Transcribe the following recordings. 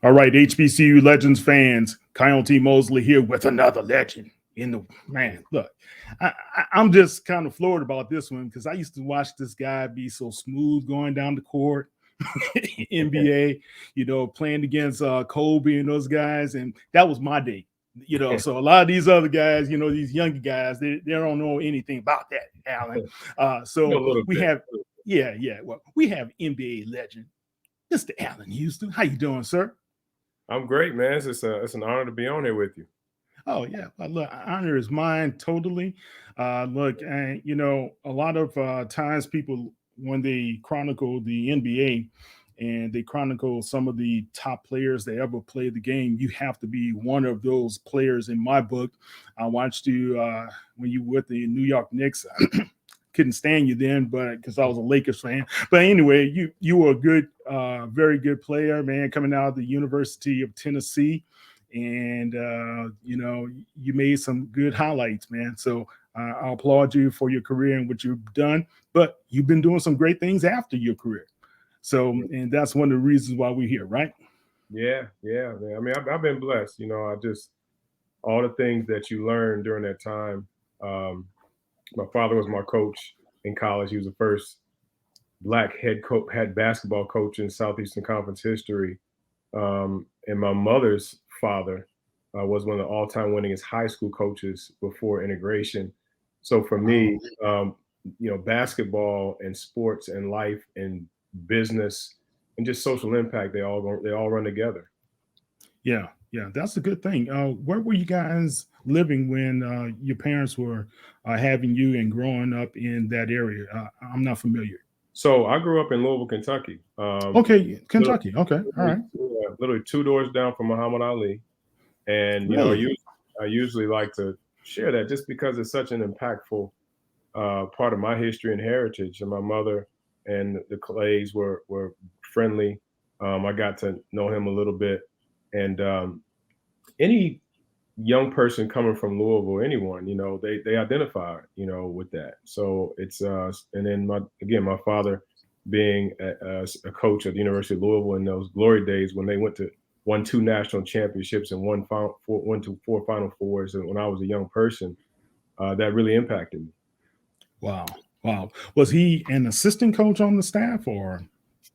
All right, HBCU Legends fans, Kyle T. Mosley here with another legend in the man. Look, I'm just kind of floored about this one because I used to watch this guy be so smooth going down the court, NBA, playing against Kobe and those guys, and that was my day. So a lot of these other guys, these younger guys, they don't know anything about that, Allan. A So little we bit. have, yeah. Well, we have NBA legend, Mr. Allan Houston. How you doing, sir? I'm great, man. It's an honor to be on here with you. Oh yeah, well, look, honor is mine totally. Look, and a lot of times people when they chronicle the NBA and they chronicle some of the top players that ever played the game, you have to be one of those players. In my book, I watched you when you were with the New York Knicks. Couldn't stand you then, but because I was a Lakers fan. But anyway, you were a good, very good player, man, coming out of the University of Tennessee, and you made some good highlights, man. So I applaud you for your career and what you've done. But you've been doing some great things after your career. So, and that's one of the reasons why we're here, right? Yeah, man. I mean, I've been blessed. I just all the things that you learn during that time. Um, my father was my coach in college. He was the first black head basketball coach in Southeastern Conference history. And my mother's father was one of the all-time winningest high school coaches before integration. So for me, basketball and sports and life and business and just social impact, they all run together. Yeah, that's a good thing. Where were you guys living when your parents were having you and growing up in that area? I'm not familiar. So I grew up in Louisville, Kentucky. Okay, Literally, Kentucky. Okay, all right. literally 2 doors down from Muhammad Ali. And Really? I usually like to share that just because it's such an impactful part of my history and heritage. And my mother and the Clays were friendly. I got to know him a little bit, and any young person coming from Louisville, anyone, they identify, with that. So it's and then my father being a coach at the University of Louisville in those glory days when they won 2 national championships and won to 4 Final Fours, and when I was a young person, that really impacted me. Wow. Wow. Was he an assistant coach on the staff or?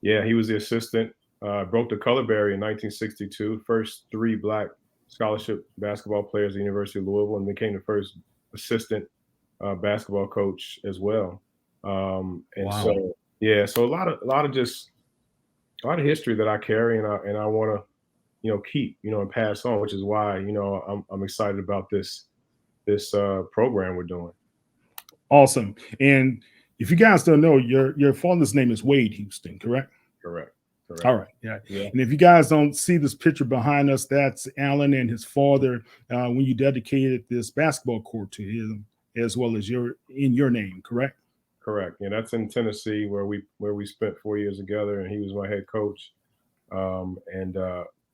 Yeah, he was the assistant. Broke the color barrier in 1962. First 3 black scholarship basketball players at the University of Louisville, and became the first assistant basketball coach as well. And Wow. so, yeah, so a lot of history that I carry, and I want to keep and pass on, which is why I'm excited about this program we're doing. Awesome. And if you guys don't know, your father's name is Wade Houston, correct? Correct. All right. Yeah. Yeah. And if you guys don't see this picture behind us, that's Allan and his father when you dedicated this basketball court to him, as well as in your name, correct? Correct. Yeah, that's in Tennessee where we spent 4 years together, and he was my head coach. And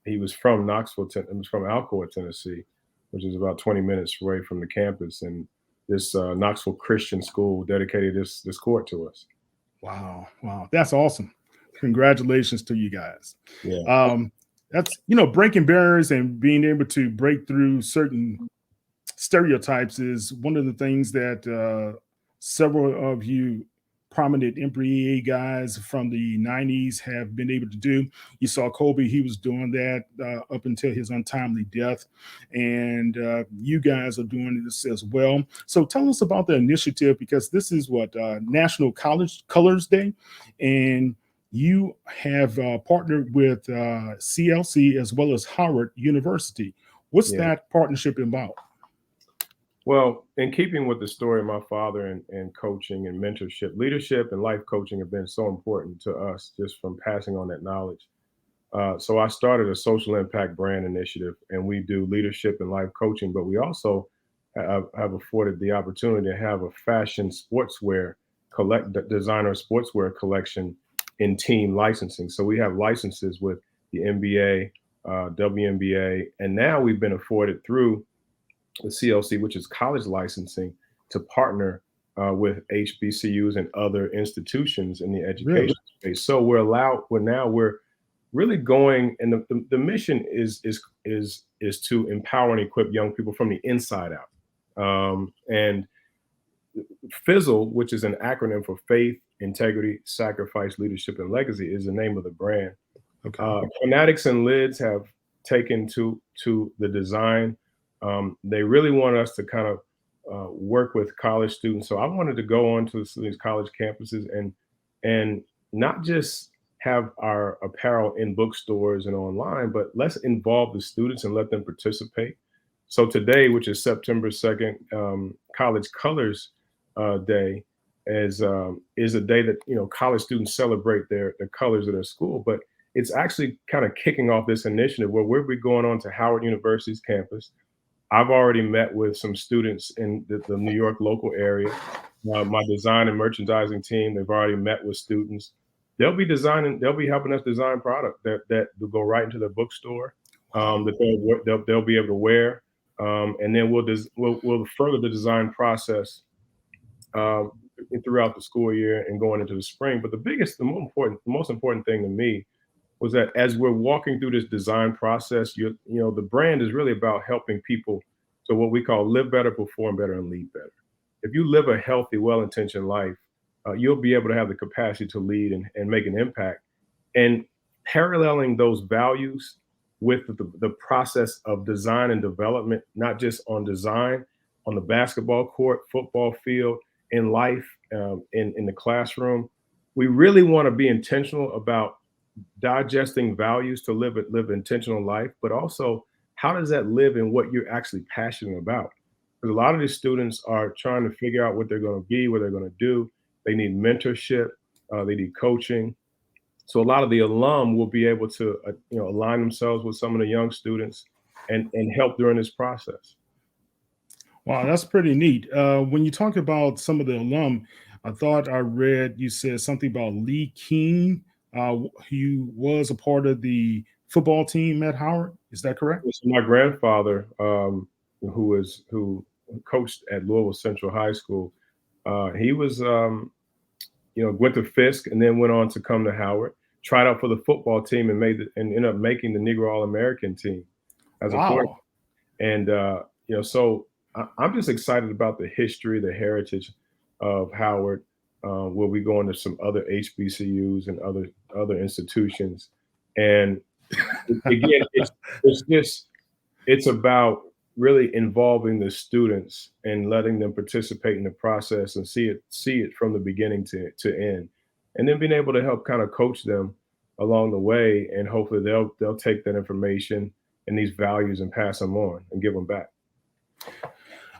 he was from he was from Alcoa, Tennessee, which is about 20 minutes away from the campus. And this Knoxville Christian school dedicated this court to us. Wow. Wow. That's awesome. Congratulations to you guys. Yeah. That's breaking barriers and being able to break through certain stereotypes is one of the things that several of you prominent NBA guys from the 90s have been able to do. You saw Kobe, he was doing that up until his untimely death. And you guys are doing this as well. So tell us about the initiative, because this is what National College Colors Day. And you have partnered with CLC as well as Howard University. What's Yeah. that partnership about? Well, in keeping with the story of my father and coaching and mentorship, leadership and life coaching have been so important to us just from passing on that knowledge. So I started a social impact brand initiative, and we do leadership and life coaching, but we also have afforded the opportunity to have a fashion sportswear designer sportswear collection in team licensing. So we have licenses with the NBA, WNBA, and now we've been afforded through the CLC, which is college licensing, to partner with HBCUs and other institutions in the education Really? space. So we're really going, and the mission is to empower and equip young people from the inside out. And FISLL, which is an acronym for Faith, Integrity, Sacrifice, Leadership, and Legacy, is the name of the brand. Okay. Fanatics and Lids have taken to the design. They really want us to kind of work with college students. So I wanted to go on to these college campuses and not just have our apparel in bookstores and online, but let's involve the students and let them participate. So today, which is September 2nd, College Colors Day, is a day that college students celebrate the colors of their school. But it's actually kind of kicking off this initiative where we'll be going on to Howard University's campus. I've already met with some students in the New York local area. My design and merchandising team, they've already met with students. They'll be helping us design product that will go right into their bookstore, that they'll be able to wear. And then we'll further the design process throughout the school year and going into the spring. But the most important thing to me was that as we're walking through this design process, the brand is really about helping people to what we call live better, perform better, and lead better. If you live a healthy, well-intentioned life, you'll be able to have the capacity to lead and make an impact. And paralleling those values with the process of design and development, not just on design, on the basketball court, football field, in life, in the classroom, we really want to be intentional about digesting values to live intentional life, but also how does that live in what you're actually passionate about? Because a lot of these students are trying to figure out what they're going to be, what they're going to do. They need mentorship, they need coaching. So a lot of the alum will be able to align themselves with some of the young students and help during this process. Wow, that's pretty neat. When you talk about some of the alum, I thought I read you said something about Lee King, who was a part of the football team at Howard. Is that correct? So my grandfather, who coached at Louisville Central High School, he was went to FISK and then went on to come to Howard, tried out for the football team and ended up making the Negro All-American team as a quarterback. Wow. And so I'm just excited about the history, the heritage of Howard. We'll be going to some other HBCUs and other institutions, and again, it's about really involving the students and letting them participate in the process and see it from the beginning to end, and then being able to help kind of coach them along the way, and hopefully they'll take that information and these values and pass them on and give them back.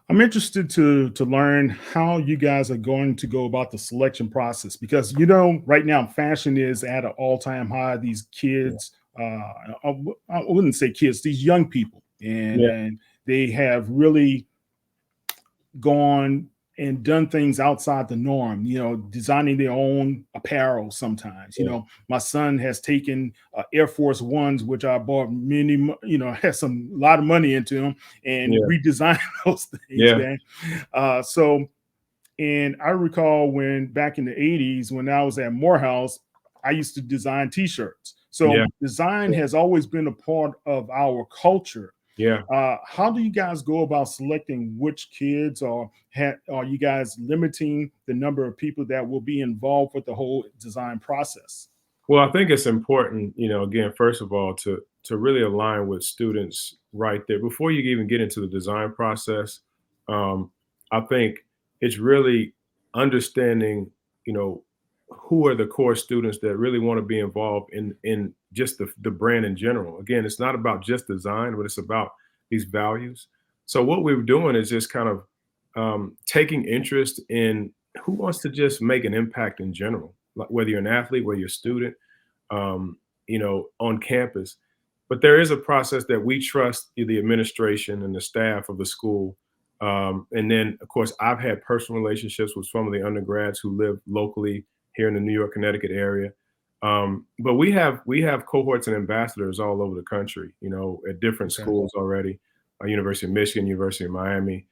I'm interested to learn how you guys are going to go about the selection process because right now fashion is at an all-time high. These kids, I wouldn't say kids, these young people, and they have really gone and done things outside the norm, designing their own apparel sometimes. My son has taken Air Force Ones, which I bought has a lot of money into them, and redesigned those things, man. And I recall when back in the 80s, when I was at Morehouse, I used to design t-shirts. So design has always been a part of our culture. How do you guys go about selecting which kids, or are you guys limiting the number of people that will be involved with the whole design process? Well, I think it's important, again, first of all, to really align with students right there before you even get into the design process. I think it's really understanding, who are the core students that really want to be involved in just the brand in general. Again, it's not about just design, but it's about these values. So what we're doing is just kind of taking interest in who wants to just make an impact in general, like whether you're an athlete, whether you're a student, on campus. But there is a process that we trust the administration and the staff of the school. And then, of course, I've had personal relationships with some of the undergrads who live locally here in the New York, Connecticut area. But we have cohorts and ambassadors all over the country, at different schools already. University of Michigan, University of Miami,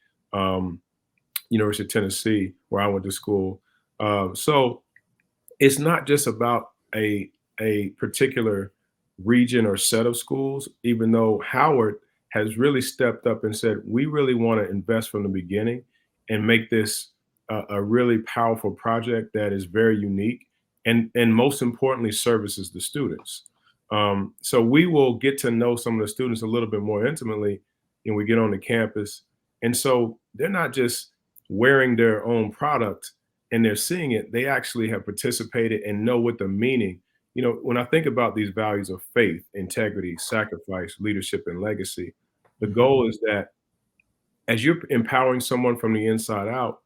University of Tennessee, where I went to school. So it's not just about a particular region or set of schools, even though Howard has really stepped up and said, we really want to invest from the beginning and make this a really powerful project that is very unique and most importantly services the students. So we will get to know some of the students a little bit more intimately when we get on the campus. And so they're not just wearing their own product and they're seeing it, they actually have participated and know what the meaning. When I think about these values of faith, integrity, sacrifice, leadership, and legacy, the Mhm. goal is that as you're empowering someone from the inside out,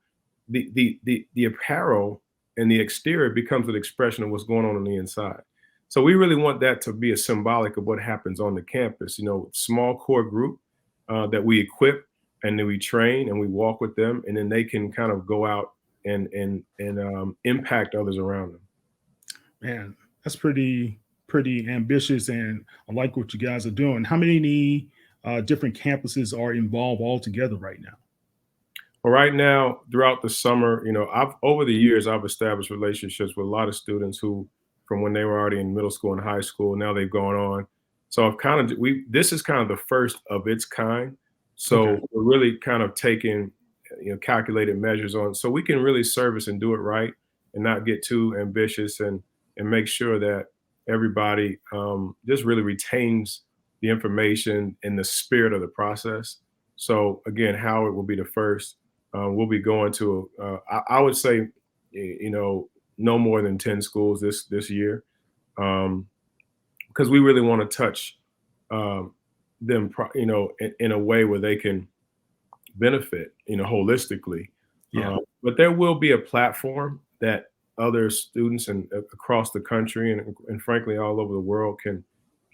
the apparel and the exterior becomes an expression of what's going on the inside. So we really want that to be a symbolic of what happens on the campus. Small core group that we equip and then we train and we walk with them, and then they can kind of go out and impact others around them. Man, that's pretty ambitious, and I like what you guys are doing. How many different campuses are involved all together right now? Well, right now, throughout the summer, I've over the years I've established relationships with a lot of students who, from when they were already in middle school and high school, now they've gone on. So I've kind of we this is kind of the first of its kind. Okay. So we're really kind of taking calculated measures on so we can really service and do it right and not get too ambitious and make sure that everybody just really retains the information and the spirit of the process. So again, Howard will be the first. We'll be going to, I would say, no more than 10 schools this year, because we really want to touch them, in a way where they can benefit, holistically. Yeah. But there will be a platform that other students and across the country and frankly all over the world can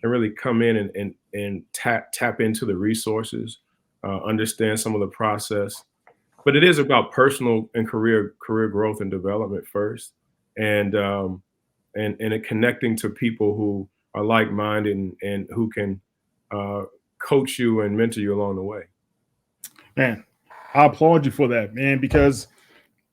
really come in and tap into the resources, understand some of the process. But it is about personal and career growth and development first, and it connecting to people who are like minded and who can uh, coach you and mentor you along the way. Man, I applaud you for that, man, because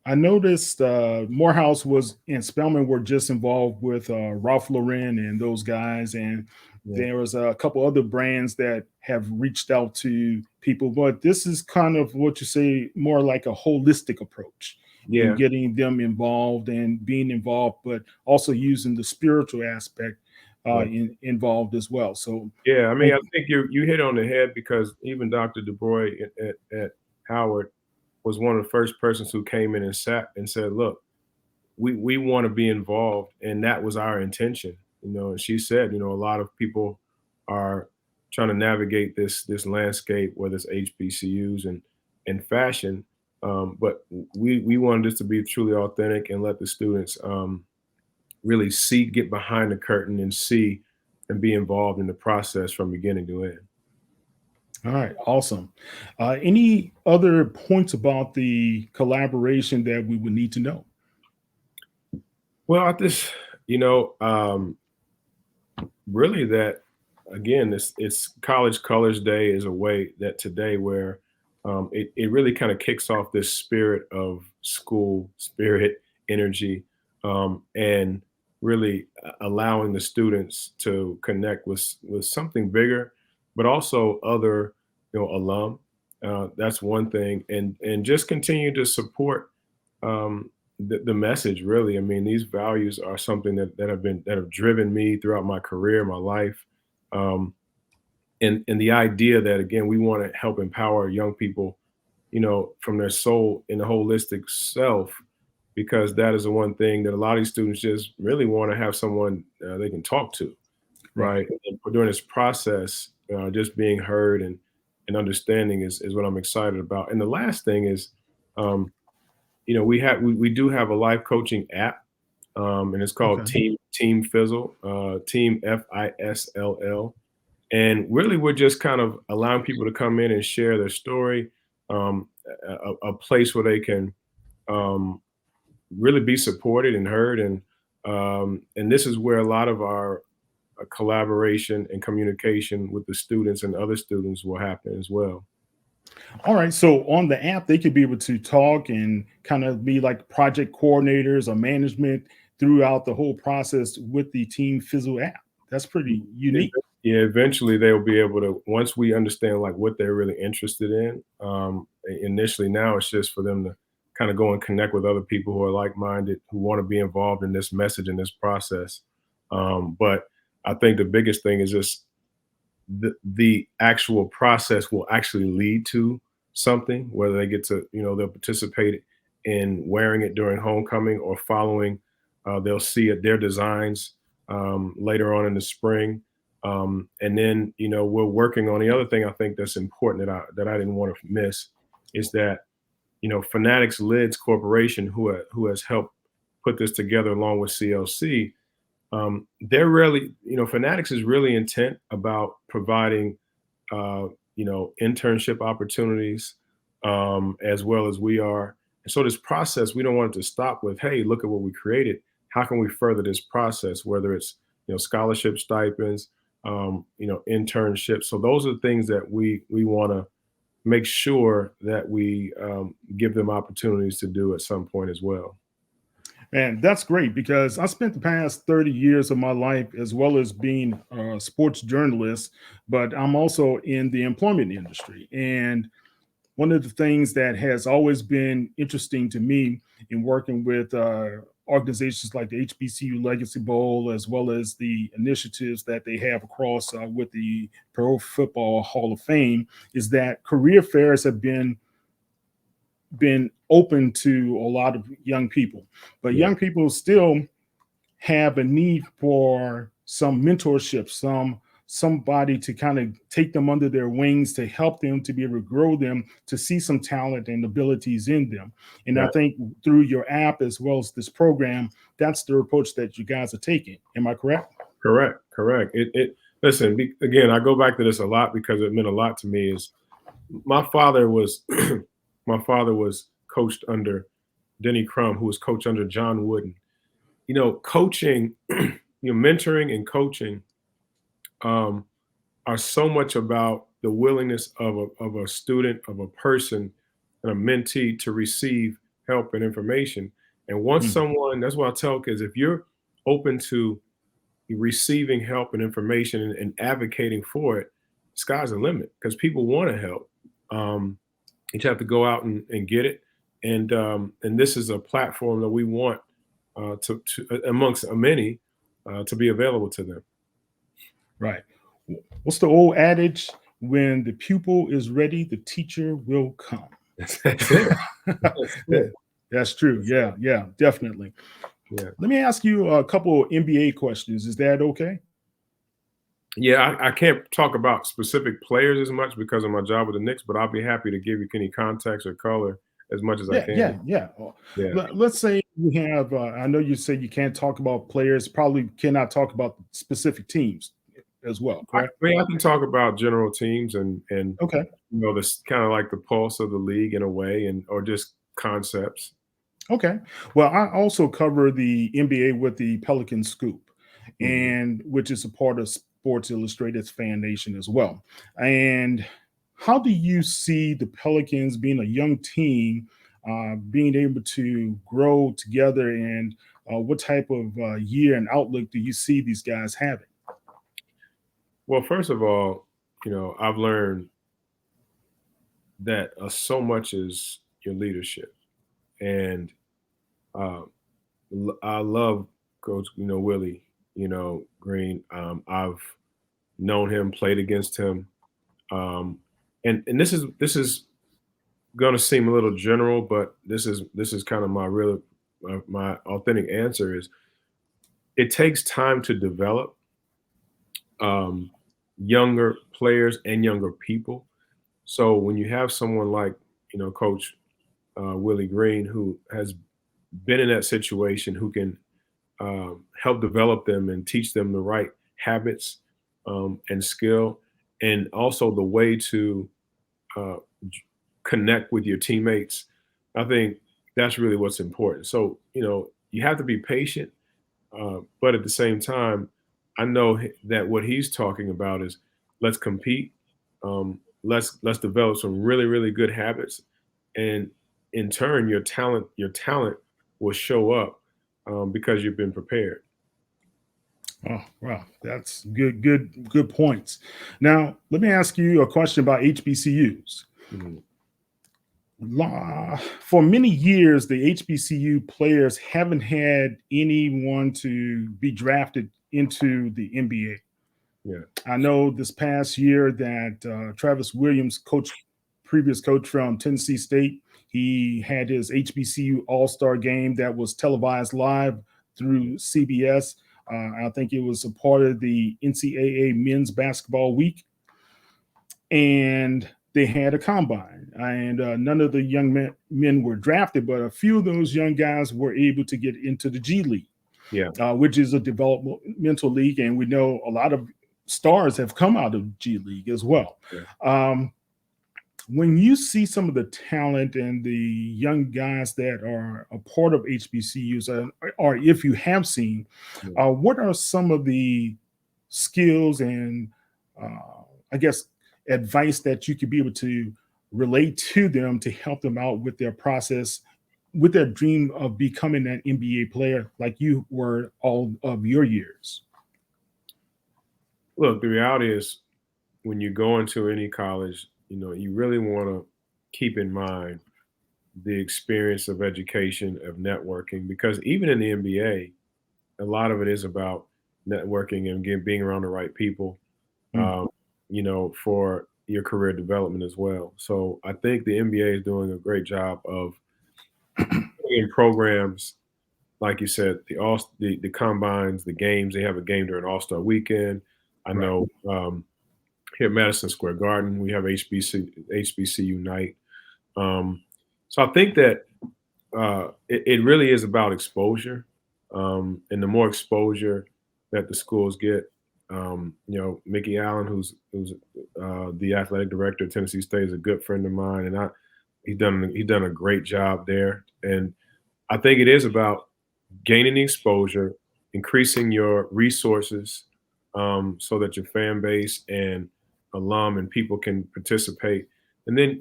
I noticed Morehouse was and Spelman were just involved with Ralph Lauren and those guys, and Yeah, there was a couple other brands that have reached out to people. But this is kind of what you say, more like a holistic approach in yeah, getting them involved and being involved, but also using the spiritual aspect right. involved as well. So, Yeah, I mean, thank I you. think you hit on the head because even Dr. Du Bois at Howard was one of the first persons who came in and sat and said, "Look, we want to be involved," and that was our intention. And she said, a lot of people are trying to navigate this landscape, whether it's HBCUs and fashion, but we wanted this to be truly authentic and let the students really get behind the curtain and see and be involved in the process from beginning to end. All right, awesome. Any other points about the collaboration that we would need to know? Well, you know, um, really that again, it's College Colors Day is a way that today where it really kind of kicks off this spirit of school spirit energy, and really allowing the students to connect with something bigger, but also other alum. That's one thing, and just continue to support the message. Really, I mean, these values are something that have driven me throughout my career, my life, um, and the idea that again we want to help empower young people, from their soul in the holistic self, because that is the one thing that a lot of these students just really want to have someone they can talk to, Right. right? And during this process, just being heard and understanding is what I'm excited about. And the last thing is, um, we do have a life coaching app, and it's called Okay. Team FISLL, Team FISLL, and really we're just kind of allowing people to come in and share their story, a place where they can um, really be supported and heard, and this is where a lot of our collaboration and communication with the students and other students will happen as well. All right. So on the app, they could be able to talk and kind of be like project coordinators or management throughout the whole process with the Team Fizzle app. That's pretty unique. Yeah, eventually they'll be able to, once we understand like what they're really interested in. Initially, now it's just for them to kind of go and connect with other people who are like-minded, who want to be involved in this message and this process. But I think the biggest thing is just the actual process will actually lead to something, whether they get to, they'll participate in wearing it during homecoming or following. They'll see it, their designs later on in the spring. And then, we're working on the other thing I think that's important that I didn't want to miss is that, Fanatics Lids Corporation, who has helped put this together along with CLC, they're really, Fanatics is really intent about providing, internship opportunities, as well as we are. And so this process, we don't want it to stop with, hey, look at what we created. How can we further this process, whether it's, scholarship stipends, internships. So those are the things that we want to make sure that we give them opportunities to do at some point as well. And that's great because I spent the past 30 years of my life as well as being a sports journalist, but I'm also in the employment industry. And one of the things that has always been interesting to me in working with organizations like the HBCU Legacy Bowl, as well as the initiatives that they have across with the Pro Football Hall of Fame, is that career fairs have been open to a lot of young people, but Yeah. young people still have a need for some mentorship, somebody to kind of take them under their wings to help them to be able to grow them, to see some talent and abilities in them. And I Right. think through your app as well as this program, that's the approach that you guys are taking. Am I correct? Correct. Listen, again, I go back to this a lot because it meant a lot to me. Is my father was my father was coached under Denny Crum, who was coached under John Wooden. Coaching, mentoring and coaching are so much about the willingness of a student, of a person, and a mentee to receive help and information. And once Mhm. someone, that's what I tell kids, if you're open to receiving help and information and advocating for it, sky's the limit because people want to help. You just have to go out and get it. And this is a platform that we want to amongst many to be available to them. Right. What's the old adage? When the pupil is ready, the teacher will come. That's it. That's it. That's true. Yeah, definitely. Yeah. Let me ask you a couple of NBA questions. Is that okay? Yeah, I can't talk about specific players as much because of my job with the Knicks, but I'll be happy to give you any context or color as much as I can. Yeah. Yeah. Let's say we have. I know you said you can't talk about players. Probably cannot talk about specific teams as well. I Correct. mean, I can talk about general teams and Okay. this kind of like the pulse of the league in a way, or just concepts. Okay. Well, I also cover the NBA with the Pelican Scoop, Mhm. and which is a part of Sports Illustrated's Fan Nation as well. And how do you see the Pelicans being a young team, being able to grow together, and what type of year and outlook do you see these guys having? Well, first of all, I've learned that so much is your leadership, and uh, I love Coach, Willie, Green. I've known him, played against him, and this is going to seem a little general, but this is kind of my real my authentic answer is it takes time to develop um, younger players and younger people. So when you have someone like Coach Willie Green, who has been in that situation, who can help develop them and teach them the right habits and skill, and also the way to uh, connect with your teammates. I think that's really what's important. So, you have to be patient, but at the same time, I know that what he's talking about is let's compete, let's develop some really really good habits, and in turn, your talent will show up because you've been prepared. Oh, wow, that's good points. Now, let me ask you a question about HBCUs. Mhm. For many years, the HBCU players haven't had anyone to be drafted into the NBA. Yeah. I know this past year that Travis Williams, previous coach from Tennessee State, he had his HBCU All Star game that was televised live through CBS. I think it was a part of the NCAA Men's Basketball Week, and they had a combine. And none of the young men were drafted, but a few of those young guys were able to get into the G League, Yeah. which is a developmental league, and we know a lot of stars have come out of G League as well. Yeah. When you see some of the talent and the young guys that are a part of HBCUs, or if you have seen, what are some of the skills and I guess advice that you could be able to relate to them to help them out with their process, with their dream of becoming an NBA player like you were all of your years? Look, the reality is when you go into any college, you really want to keep in mind the experience of education, of networking, because even in the NBA, a lot of it is about networking and being around the right people, Mm. um, for your career development as well. So I think the NBA is doing a great job of in programs, like you said, the combines, the games. They have a game during All-Star weekend. I Right. know here at Madison Square Garden, we have HBCU night. Um, so I think that it really is about exposure, and the more exposure that the schools get, Mickey Allen, who's the athletic director at Tennessee State, is a good friend of mine, and he's done a great job there. And I think it is about gaining the exposure, increasing your resources, so that your fan base and alum and people can participate. And then,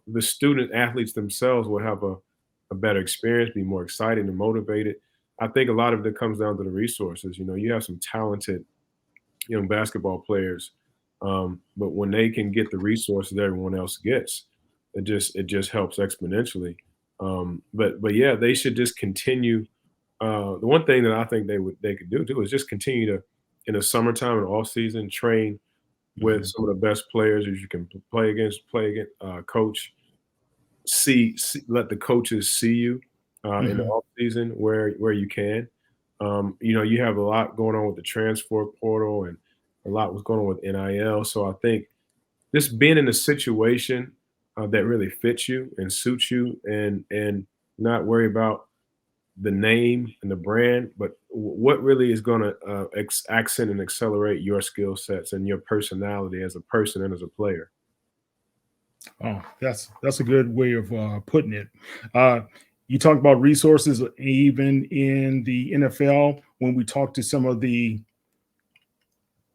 the student athletes themselves will have a better experience, be more excited and motivated. I think a lot of it comes down to the resources. You have some talented young basketball players, but when they can get the resources everyone else gets, it just helps exponentially. But yeah, they should just continue. The one thing that I think they could do too is just continue to, in the summertime and off season, train with Mhm. some of the best players that you can play against, coach, let the coaches see you in the Mhm. off season where you can. You have a lot going on with the transfer portal and a lot was going on with NIL. So I think just being in a situation that really fits you and suits you, and not worry about the name and the brand, but what really is going to accent and accelerate your skill sets and your personality as a person and as a player. Oh, that's a good way of putting it. Uh, you talk about resources, even in the NFL. When we talk to some of the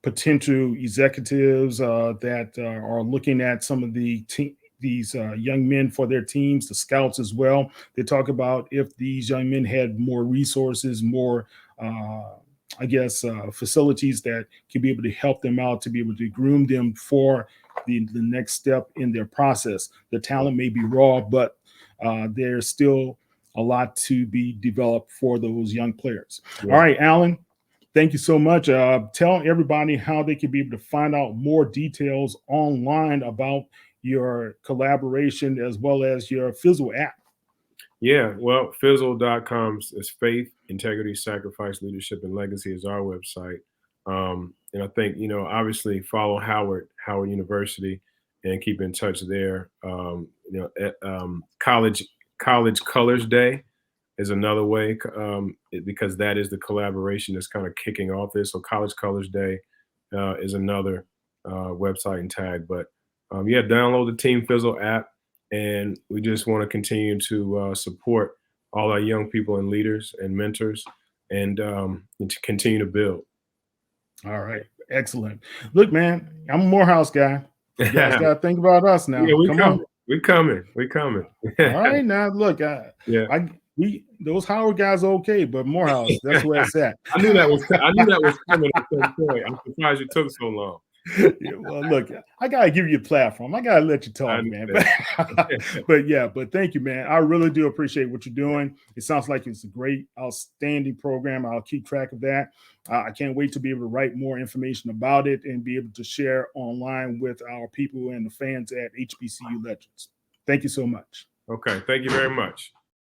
potential executives that are looking at some of these young men for their teams, the scouts as well. They talk about if these young men had more resources, more, I guess, facilities that could be able to help them out to be able to groom them for the next step in their process. The talent may be raw, but there's still a lot to be developed for those young players. All Yeah. right, Alan, thank you so much. Tell everybody how they can be able to find out more details online about your collaboration as well as your FISLL app. Yeah, well, FISLL.com is faith, integrity, sacrifice, leadership, and legacy is our website. And I think, obviously follow Howard University and keep in touch there. College Colors Day is another way, because that is the collaboration that's kind of kicking off this. So College Colors Day is another website and tag. But yeah, download the Team Fizzle app, and we just want to continue to support all our young people and leaders and mentors, and to continue to build. All right. Excellent. Look, man, I'm a Morehouse guy. You guys Yeah, got to think about us now. we Come on. coming. We coming. We coming. All right. Now, look, Yeah. I those Howard guys are okay, but Morehouse, that's where it's at. I knew that was coming at some point. I'm surprised it took so long. Yeah, well, look, I gotta give you a platform. I gotta let you talk, man. But thank you, man. I really do appreciate what you're doing. It sounds like it's a great, outstanding program. I'll keep track of that. I can't wait to be able to write more information about it and be able to share online with our people and the fans at HBCU Legends. Thank you so much. Okay, thank you very much.